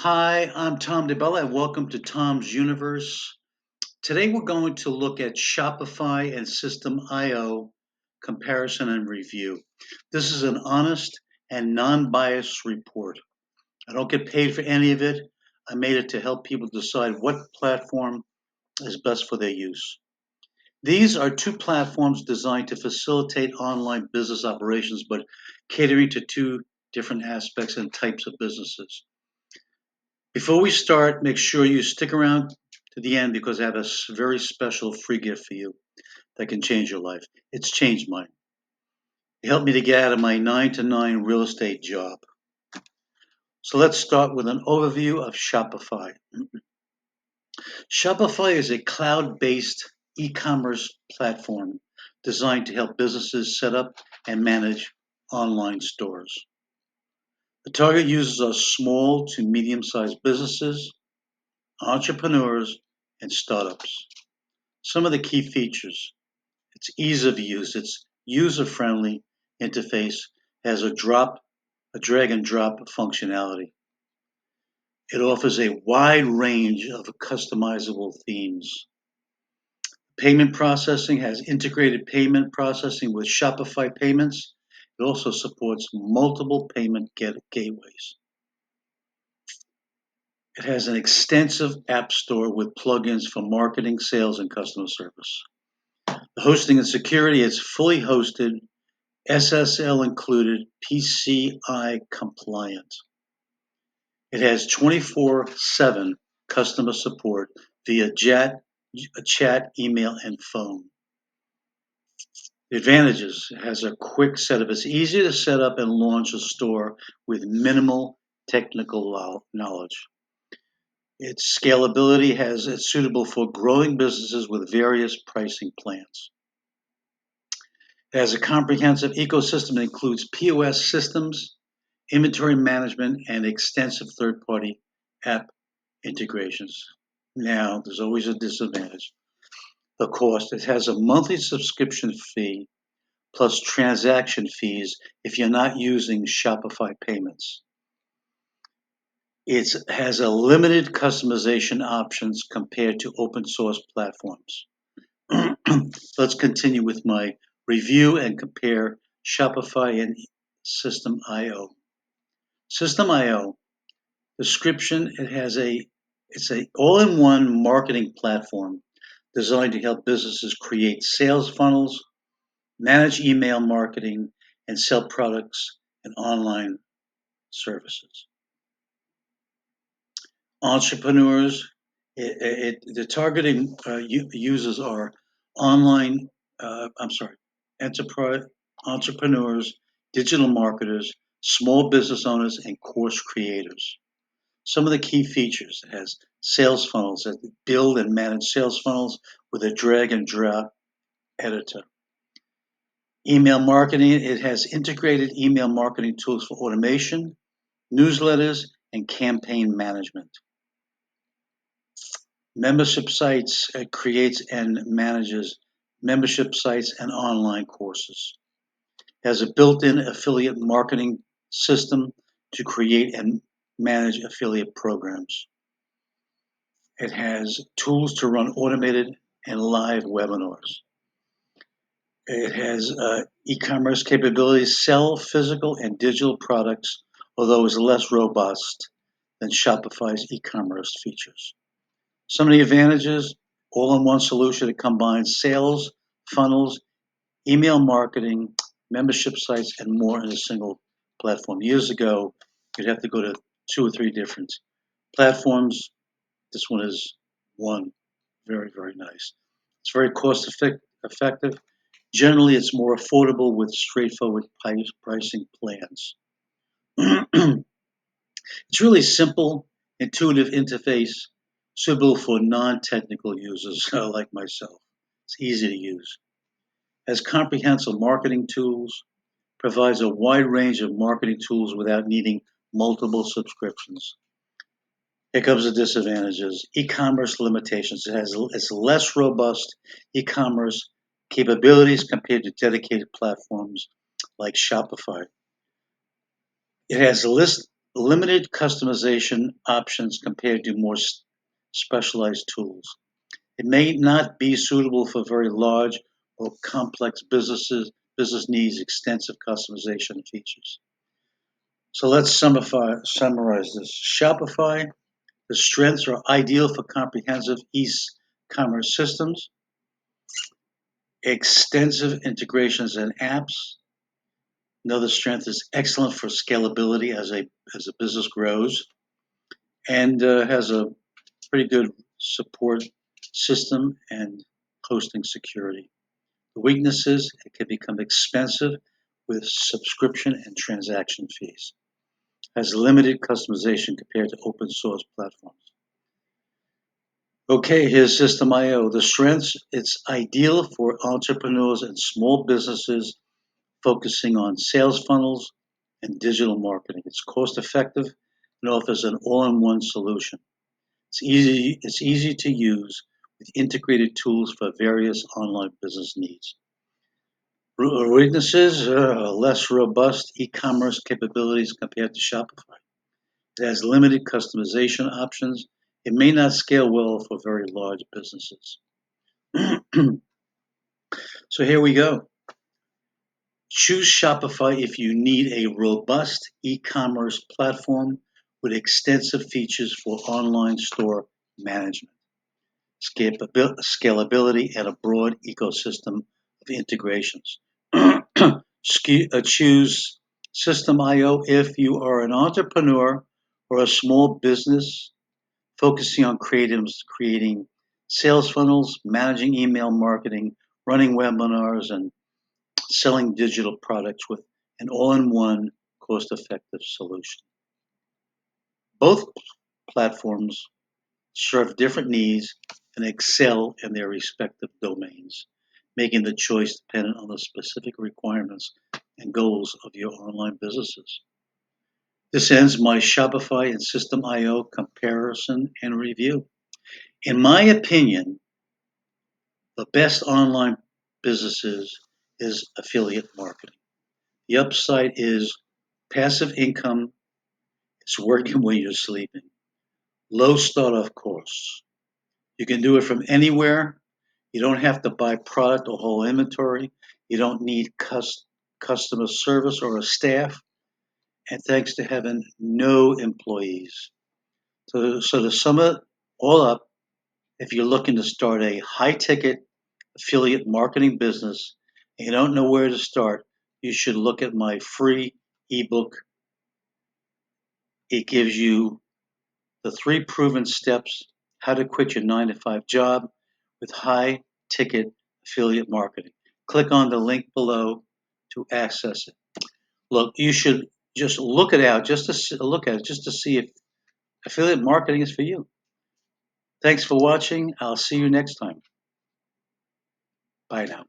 Hi, I'm Tom DeBella and welcome to Tom's Universe. Today we're going to look at Shopify and System IO comparison and review. This is an honest and non-biased report. I don't get paid for any of it. I made it to help people decide what platform is best for their use. These are two platforms designed to facilitate online business operations, but catering to two different aspects and types of businesses. Before we start, make sure you stick around to the end because I have a very special free gift for you that can change your life. It's changed mine. It helped me to get out of my 9 to 9 real estate job. So let's start with an overview of Shopify. Shopify is a cloud-based e-commerce platform designed to help businesses set up and manage online stores. The target users are small to medium-sized businesses, entrepreneurs, and startups. Some of the key features: it's ease of use, it's user-friendly interface, has a drag and drop functionality. It offers a wide range of customizable themes. Payment processing has integrated payment processing with Shopify Payments. It also supports multiple payment gateways. It has an extensive app store with plugins for marketing, sales, and customer service. The hosting and security is fully hosted, SSL included, PCI compliant. It has 24/7 customer support via chat, email, and phone. The advantages: it has a quick setup. It's easy to set up and launch a store with minimal technical knowledge. Its scalability it's suitable for growing businesses with various pricing plans. It has a comprehensive ecosystem that includes POS systems, inventory management, and extensive third-party app integrations. Now, there's always a disadvantage. The cost. It has a monthly subscription fee plus transaction fees if you're not using Shopify Payments. It has a limited customization options compared to open source platforms. Let's continue with my review and compare Shopify and System IO. System IO description: it's a all-in-one marketing platform designed to help businesses create sales funnels, manage email marketing, and sell products and online services. Entrepreneurs, the targeting users are online, enterprise entrepreneurs, digital marketers, small business owners, and course creators. Some of the key features: it has sales funnels that build and manage sales funnels with a drag and drop editor. Email marketing: it has integrated email marketing tools for automation, newsletters, and campaign management. Membership sites: it creates and manages membership sites and online courses. It has a built-in affiliate marketing system to create and manage affiliate programs. It has tools to run automated and live webinars. It has e-commerce capabilities, sell physical and digital products, although is less robust than Shopify's e-commerce features. Some of the advantages: all-in-one solution that combines sales, funnels, email marketing, membership sites, and more in a single platform. Years ago, you'd have to go to 2 or 3 different platforms. This one is one. Very, very nice. It's very cost effective. Generally, it's more affordable with straightforward pricing plans. It's really simple, intuitive interface, suitable for non-technical users like myself. It's easy to use. Has comprehensive marketing tools, provides a wide range of marketing tools without needing multiple subscriptions. Here comes the disadvantages: e-commerce limitations. It's less robust e-commerce capabilities compared to dedicated platforms like Shopify. It has Limited customization options compared to more specialized tools. It may not be suitable for very large or complex businesses. Business needs extensive customization features. So let's summarize this. Shopify, the strengths are ideal for comprehensive e-commerce systems, extensive integrations and apps. Another strength is excellent for scalability as a business grows, and has a pretty good support system and hosting security. The weaknesses, it can become expensive with subscription and transaction fees. Has limited customization compared to open source platforms. Okay, here's System IO. The strengths, it's ideal for entrepreneurs and small businesses focusing on sales funnels and digital marketing. It's cost effective and offers an all-in-one solution. It's easy to use with integrated tools for various online business needs. Weaknesses, less robust e-commerce capabilities compared to Shopify. It has limited customization options. It may not scale well for very large businesses. So here we go. Choose Shopify if you need a robust e-commerce platform with extensive features for online store management, scalability, and a broad ecosystem of integrations. Choose System IO if you are an entrepreneur or a small business focusing on creating sales funnels, managing email marketing, running webinars, and selling digital products with an all-in-one cost-effective solution. Both platforms serve different needs and excel in their respective domains, making the choice dependent on the specific requirements and goals of your online businesses. This ends my Shopify and System IO comparison and review. In my opinion, the best online businesses is affiliate marketing. The upside is passive income. It's working when you're sleeping. Low startup costs. You can do it from anywhere. You don't have to buy product or whole inventory. You don't need customer service or a staff. And thanks to heaven, no employees. So to sum it all up, if you're looking to start a high ticket affiliate marketing business and you don't know where to start, you should look at my free ebook. It gives you the 3 proven steps how to quit your 9 to 5 job with high ticket affiliate marketing. Click on the link below to access it. Look, you should just look it out, just to look at it, just to see if affiliate marketing is for you. Thanks for watching. I'll see you next time. Bye now.